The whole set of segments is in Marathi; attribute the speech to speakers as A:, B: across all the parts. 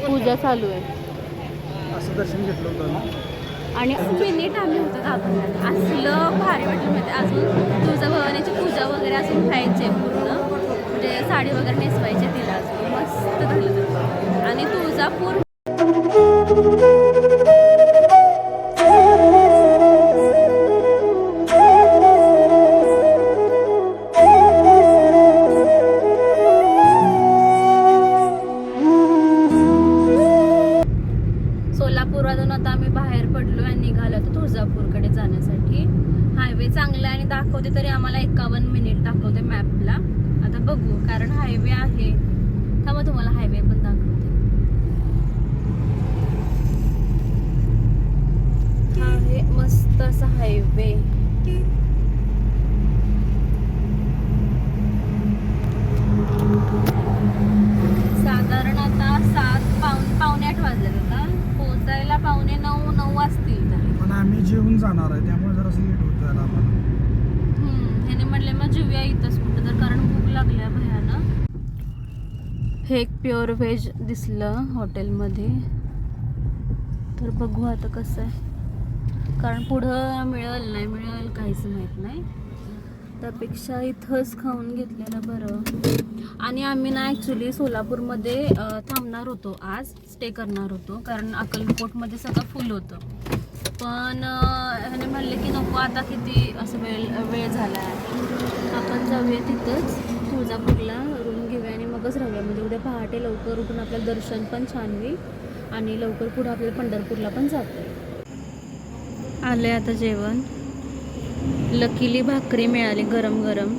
A: पूजा चालू आहे
B: असं दर्शन घेतलं होतं
A: आणि मिनिट आम्ही होतो गाभाऱ्यात. असलं भारी वाटलं माहिती. अजून तुळजाभवानीची पूजा वगैरे अजून व्हायची आहे पूर्ण, म्हणजे साडी वगैरे नेसवायची तिला अजून. मस्त झालं ते. आणि तुळजापूर सोलापूरमधून आता आम्ही बाहेर पडलो आणि निघालो तर तुळजापूरकडे जाण्यासाठी. हायवे चांगला आहे आणि दाखवते तरी आम्हाला 51 मिनिट दाखवते मॅपला. आता बघू, कारण हायवे आहे. थांबा तुम्हाला हायवे पण दाखवते. हा आहे मस्त असा हायवे. साधारण आता 7:15 वाजले. आता पोहोचायला 8:45-9 वाजतील तरी.
B: पण आम्ही जेवून जाणार आहे त्यामुळे जरा लेट होत जाईल आम्हाला.
A: ह्याने म्हणले मग जेवूया इथंच कुठं तर, कारण भूक लागल्या भयानं. हे एक प्युअर व्हेज दिसलं हॉटेलमध्ये, तर बघू आता कसं आहे. कारण पुढं मिळेल नाही मिळेल काहीच माहीत नाही. त्यापेक्षा इथंच खाऊन घेतलेलं बरं. आणि आम्ही ना ॲक्च्युली सोलापूरमध्ये थांबणार होतो, आज स्टे करणार होतो, कारण अक्कलकोटमध्ये सगळं फुल होतं. पण ह्याने म्हणले की नको आता, किती असं वेळ झाला आहे, आपण जाऊया तिथंच तुळजापूरला रूम घेऊया आणि मगच राहूया. म्हणजे उद्या पहाटे लवकर उठून आपल्याला दर्शन पण छान होईल आणि लवकर पुढं आपल्याला पंढरपूरला पण जातं. आले आता जेवण. लकीली भाकरी मिळाली गरम गरम,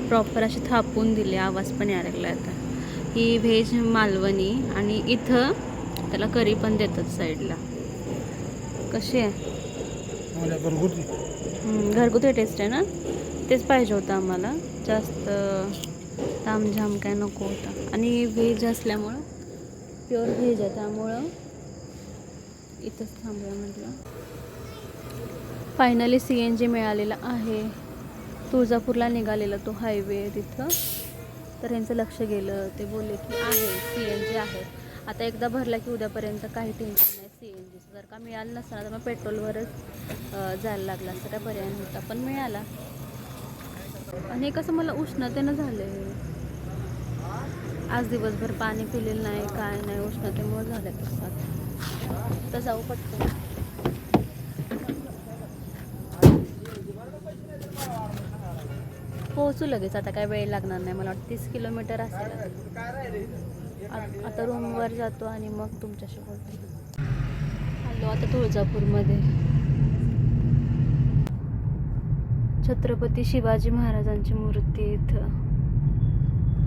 A: प्रॉपर अशी थापून दिली. आवाज पण यायला लागला आता. ही व्हेज मालवणी आणि इथं त्याला करी पण देतात साईडला. कशी आहे? घरगुती टेस्ट आहे ना. तेच पाहिजे होतं आम्हाला, जास्त तामझाम काय नको होता. आणि व्हेज असल्यामुळं, प्युअर व्हेज आहे त्यामुळं इथंच थांबूया म्हटलं. फायनली CNG मिळालेला आहे. तुळजापूरला निघालेला तो हायवे तिथं, तर यांचं लक्ष गेलं. ते बोलले की आहे CNG आहे. आता एकदा भरला की उद्यापर्यंत काही टेन्शन नाही CNGचं. जर का मिळालं नसतं तर मग पेट्रोलवरच जायला लागलं असं, काय पर्याय नव्हता. पण मिळाला. आणि कसं मला उष्णतेनं झालं आहे आज. दिवसभर पाणी पिलेलं नाही, काय नाही, उष्णतेमुळे झालं तसं. तर जाऊ पटकन. पोहोचू लगेच, आता काय वेळ लागणार नाही. मला वाटतं 30 किलोमीटर असेल. आता रूमवर जातो आणि मग तुमच्याशी बोलतो. आलो आता तुळजापूरमध्ये. छत्रपती शिवाजी महाराजांची मूर्ती इथं.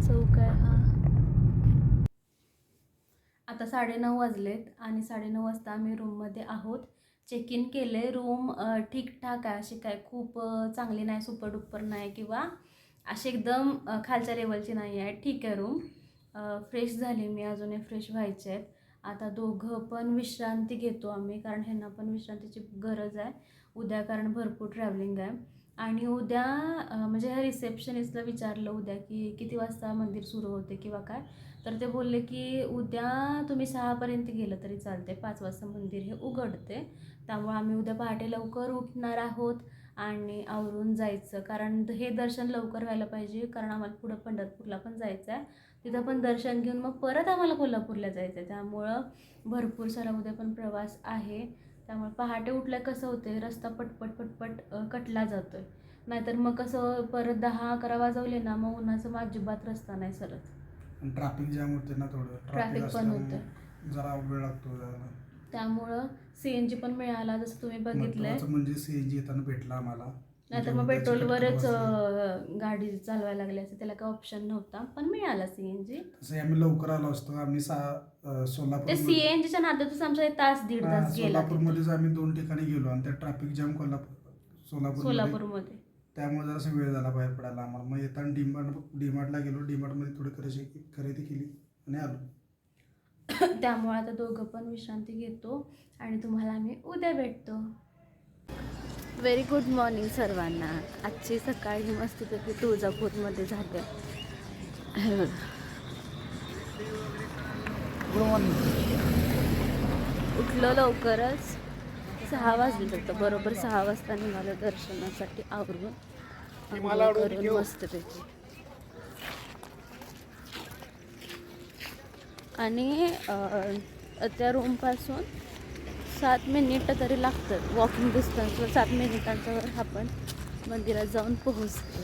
A: चौक आहे हा. आता 9:30 वाजलेत आणि 9:30 वाजता आम्ही रूममध्ये आहोत. चेक इन केले. रूम ठीकठाक आहे, अशी काय खूप चांगली नाही, सुपर डुपर नाही, किंवा अशी एकदम खालच्या लेवलची नाही आहे. ठीक आहे रूम. फ्रेश झाली मी, अजूनही फ्रेश व्हायचे आहेत. आता दोघं पण विश्रांती घेतो आम्ही, कारण ह्यांना पण विश्रांतीची गरज आहे उद्या, कारण भरपूर ट्रॅव्हलिंग आहे. आणि उद्या म्हणजे ह्या रिसेप्शनिस्टला विचारलं उद्या की किती वाजता मंदिर सुरू होते किंवा काय, तर ते बोलले की उद्या तुम्ही 6पर्यंत गेलं तरी चालते, 5 वाजता मंदिर हे उघडते. त्यामुळे आम्ही उद्या पहाटे लवकर उठणार आहोत आणि आवरून जायचं, कारण हे दर्शन लवकर व्हायला पाहिजे, कारण आम्हाला पुढं पंढरपूरला पण जायचं आहे. तिथं पण दर्शन घेऊन मग परत आम्हाला कोल्हापूरला जायचं आहे. त्यामुळं भरपूर सारा उद्या पण प्रवास आहे. त्यामुळे पहाटे उठल्या कसं होते, रस्ता पटपट पटपट कटला जातो आहे. नाहीतर मग कसं परत 10-11 वाजवले ना, मग उन्हाचं मग अजिबात रस्ता नाही सरत.
B: ट्रॅफिक जॅम होते ना, थोडं
A: ट्रॅफिक पण होतं,
B: जरा वेळ लागतो जायला.
A: त्यामुळं CNG पण मिळाला, जसं तुम्ही बघितलंय.
B: म्हणजे CNG येताना भेटला आम्हाला.
A: नाहीतर मग पेट्रोलवरच गाडी चालवायला लागली असते, त्याला काय ऑप्शन नव्हता. पण मिळाला CNG.
B: तसं आम्ही लवकर आलो असतो. आम्ही सोलापूर,
A: ते CNGच्या नादातच आमचा 1-1.5 तास गेला.
B: सोलापूरमध्येच आम्ही 2 ठिकाणी गेलो आणि त्या ट्रॅफिक जॅम
A: सोलापूरमध्ये.
B: त्यामुळे जरासा वेळ झाला बाहेर पडायला आम्हाला. मग येताना डीमार्टला गेलो. डीमार्टमध्ये थोडी खरेदी केली आणि आलो.
A: त्यामुळे आता दोघं पण विश्रांती घेतो आणि तुम्हाला आम्ही उद्या भेटतो. व्हेरी गुड मॉर्निंग सर्वांना. आजची सकाळी मस्तपैकी तुळजापूरमध्ये झाले. हे बघा,
B: गुड मॉर्निंग.
A: उठलं लवकरच, 6 वाजले होतं. बरोबर 6 वाजता निघालं दर्शनासाठी आवरून. आंघोळ करून मस्तपैकी. आणि त्या रूमपासून 7 मिनिटं तरी लागतात. वॉकिंग डिस्टन्सवर 7 मिनिटांच्यावर आपण मंदिरात जाऊन पोहोचतो.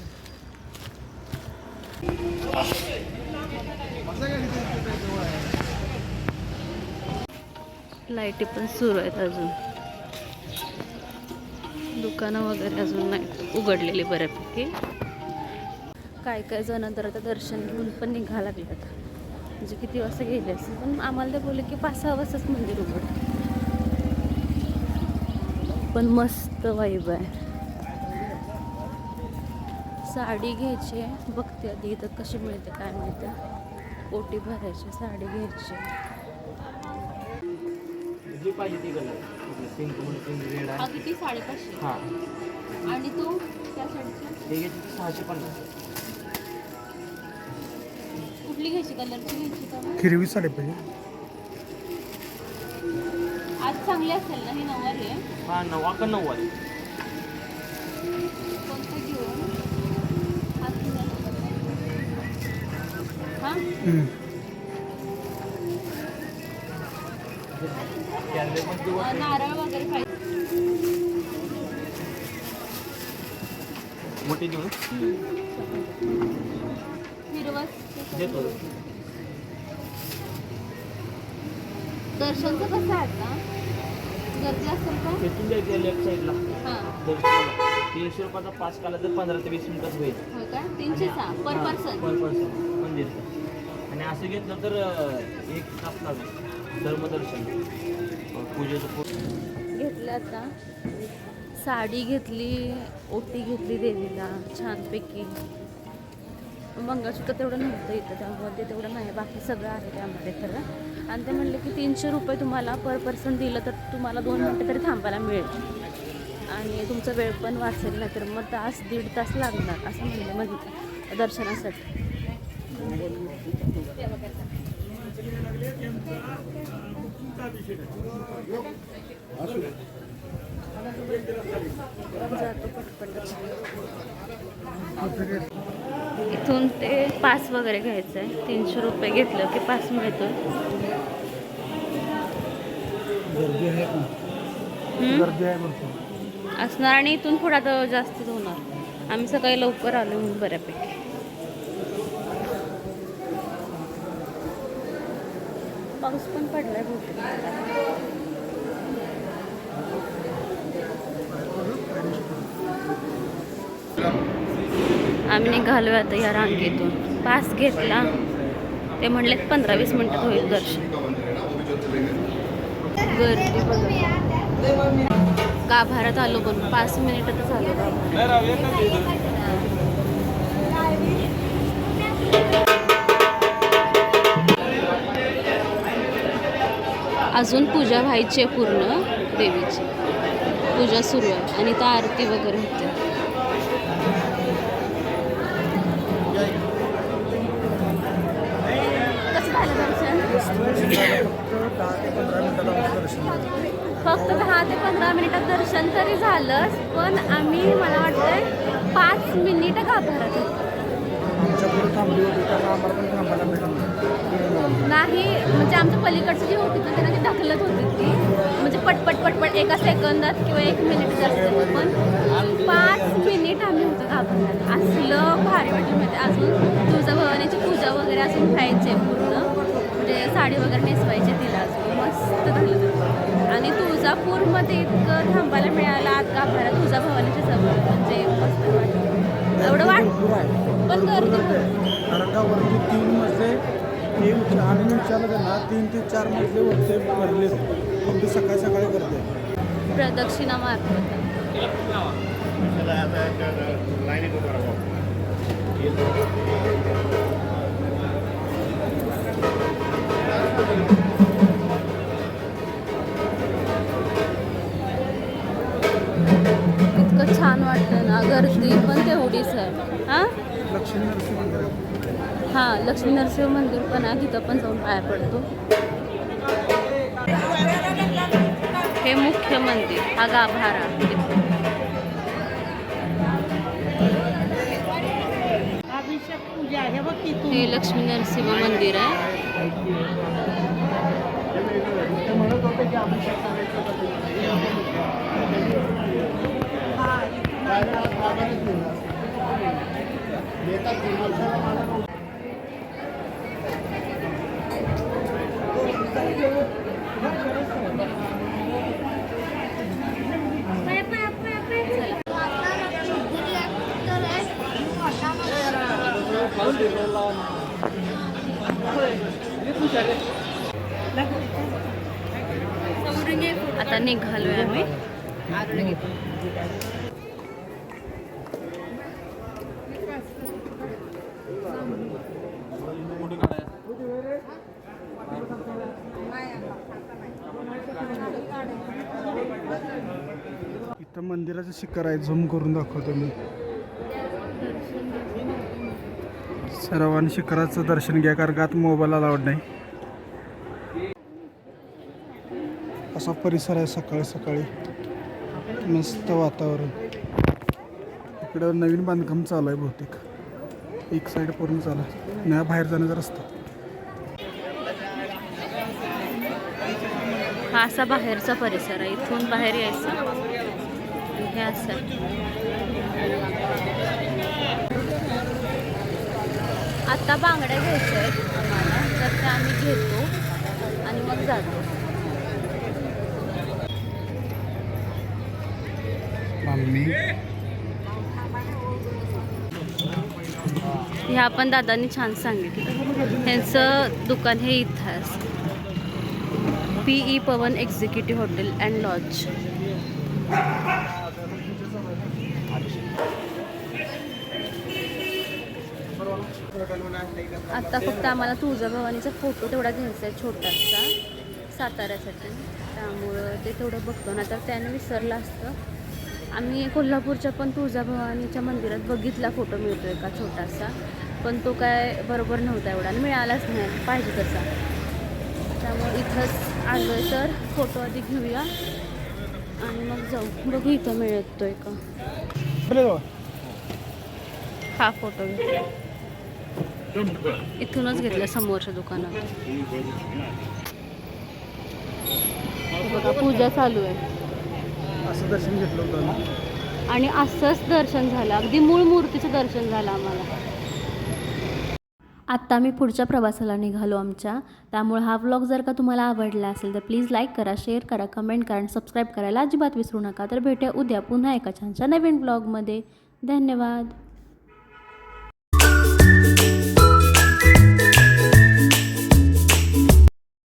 A: लाईटी पण सुरू आहेत अजून. दुकानं वगैरे अजून नाही उघडलेली बऱ्यापैकी. काय काय जण तर आता दर्शन घेऊन पण निघायला लागलेत. म्हणजे किती वाजता गेले असेल, पण आम्हाला ते बोलले की 5-6 वाजताच मंदिर उघडतं. पण मस्त वाईब आहे. साडी घ्यायची आहे, बघते आधी इथं कशी मिळते काय मिळते. ओटी भरायची, साडी घ्यायची.
C: जी पाहिजे ती कलर पिंक रेड आहे.
A: किती 550.
C: हां
A: आणि तो त्या साडीचा
C: हे घ्यायची 650.
A: कुठली घ्यायची, कलरची घ्यायची का मग?
B: हिरवी साडी पाहिजे.
A: आज चांगली असेल ना ही नऊवारी आहे.
C: हां 9 का 9
A: कोणतं घेऊ? हा घेऊया. हा नारळ वगैरे पाहिजे.
C: मोठी देऊ
A: हिरवस
C: देतो.
A: दर्शनचं कसं आहे आता? गर्दी असेल का?
C: तिथून द्यायची लेफ्ट साईडला
A: हां.
C: दर्शनाला 300 रुपयाचा पास केला तर 15 ते 20 मिनिटात होईल.
A: हो का? 306 पर पर्सन.
C: पर पर्सन मंदिरचं. आणि असं घेतलं तर 1 तास लागेल धर्मदर्शन पूजेचं.
A: घेतलं आता. साडी घेतली, ओटी घेतली देवीला छानपैकी. मंगळसूत्र तेवढं नव्हतं इथं, त्यामध्ये तेवढं नाही. बाकी सगळं आहे त्यामध्ये खरं. आणि ते म्हणले की 300 रुपये तुम्हाला पर पर्सन दिलं तर तुम्हाला 2 मिनटं तरी थांबायला मिळेल. आणि तुमचा वेळ पण वाचेल, नाही तर मग 1.5-1.5 तास लागणार असं म्हणले म्हणजे दर्शनासाठी. जातो पटपट. इथून ते पास वगैरे घ्यायचं आहे. 300 रुपये घेतलं की पास मिळतो.
B: गर्दी आहे पण. गर्दी आहे भरपूर
A: असणार. आणि इथून पुढे आता जास्तच होणार. आम्ही सकाळी लवकर आलो म्हणून बऱ्यापैकी. पाऊस पण पडलाय बहुतेक. आम्ही निघालो आता या रांगेतून. पास घेतला, ते म्हणले 15-20 मिनिटात होईल दर्शन. गर्दी बघा. गाभाऱ्यात आलो पण 5 मिनिटातच आलो गाभाऱ्यात. अजून पूजा व्हायची आहे पूर्ण. देवीची पूजा सुरू आहे आणि त्या आरती वगैरे होते. कसं झालं दर्शन? फक्त 10 ते 15 मिनिटात दर्शन तरी झालंच, पण आम्ही मला वाटतंय 5 मिनिटं गाभाऱ्यात होतो.
B: आमच्या पुढे थांबली होती त्यांना आम्हाला पण थांबायला मिळालं
A: नाही. म्हणजे आमच्या पलीकडची जी होती ना त्यांना ती ढकलत होती ती. म्हणजे पटपट पटपट एका सेकंदात किंवा 1 मिनिट जास्त. पण 5 मिनिट आम्ही होतो गाभाऱ्यात. असलं भारी वाटलं. म्हणजे अजून तुळजाभवानीची पूजा वगैरे अजून व्हायची आहे पूर्ण. म्हणजे साडी वगैरे नेसवायची तिला अजून. मस्त झालं. आणि तुळजापूरमध्ये इतकं थांबायला मिळालं आत गाभाऱ्यात तुळजाभवानीच्या जवळ. म्हणजे मस्त वाटलं. एवढं वाटतं पण गर्दी होती.
B: कारण का वरती 3 मजले आम्ही विचारलं त्यांना 3 ते 4 मजले वरती भरले. फक्त सकाळी सकाळी करते
A: प्रदक्षिणा मारत होता. इतकं छान वाटतं ना. गर्दी पण तेवढीच आहे. हां
B: लक्ष्मी नरसिंह मंदिर.
A: हां, लक्ष्मी नरसिंह मंदिर पण आहे. तिथं पण जाऊन पाया पडतो. हे मुख्य मंदिर, हा गाभारा.
D: अभिषेक पूजा हे बघ की तू
A: हे लक्ष्मी नरसिंह मंदिर आहे.
C: म्हणत होते की अभिषेक करायचं
A: आता निघालोय आम्ही.
B: इथं मंदिराचं शिखर आहे, झूम करून दाखवतो मी. सर्वांनी शिखराचं दर्शन घ्या, कारण का आत मोबाईल अलाउड नाही. असा परिसर आहे सकाळी सकाळी, मस्त वातावरण. इकडं नवीन बांधकाम चालू आहे बहुतेक, एक साईड पूर्ण चालू आहे, नाही बाहेर जाण्याचा रस्ता.
A: हा असा बाहेरचा परिसर आहे. इथून बाहेर यायचं आणि हे असं आहे. आता बांगड्या घ्यायच्या आहेत आम्हाला, तर त्या आम्ही घेतो आणि मग जातो.
B: मम्मी
A: ह्या पण दादांनी छान सांगितलं. ह्यांचं दुकान हे इथं PE Pawan executive hotel and lodge. आता फक्त आम्हाला तुळजाभवानीचा फोटो तेवढा घ्यायचा आहे छोटासा साताऱ्यासाठी, त्यामुळं ते तेवढं बघतो ना, तर त्याने विसरलं असतं. आम्ही कोल्हापूरच्या पण तुळजाभवानीच्या मंदिरात बघितला फोटो मिळतोय का छोटासा, पण तो काय बरोबर नव्हता एवढा आणि मिळालाच नाही पाहिजे तसा. त्यामुळे इथंच आलो आहे, तर फोटो आधी घेऊया आणि मग जाऊ. बघू इथं मिळतोय का. हा फोटो घेतला, इथूनच घेतला समोरच्या दुकानात. बघा पूजा चालू आहे
B: असं दर्शन घेतलं होतं ना,
A: आणि असंच दर्शन झालं, अगदी मूळ मूर्तीचं दर्शन झालं आम्हाला. आत्ता मी पुढच्या प्रवासाला निघालो आमच्या. त्यामुळे हा व्लॉग जर का तुम्हाला आवडला असेल तर प्लीज लाईक करा, शेअर करा, कमेंट करा आणि सबस्क्राईब करायला अजिबात विसरू नका. तर भेटूया उद्या पुन्हा एका छानशा नवीन व्लॉगमध्ये. धन्यवाद.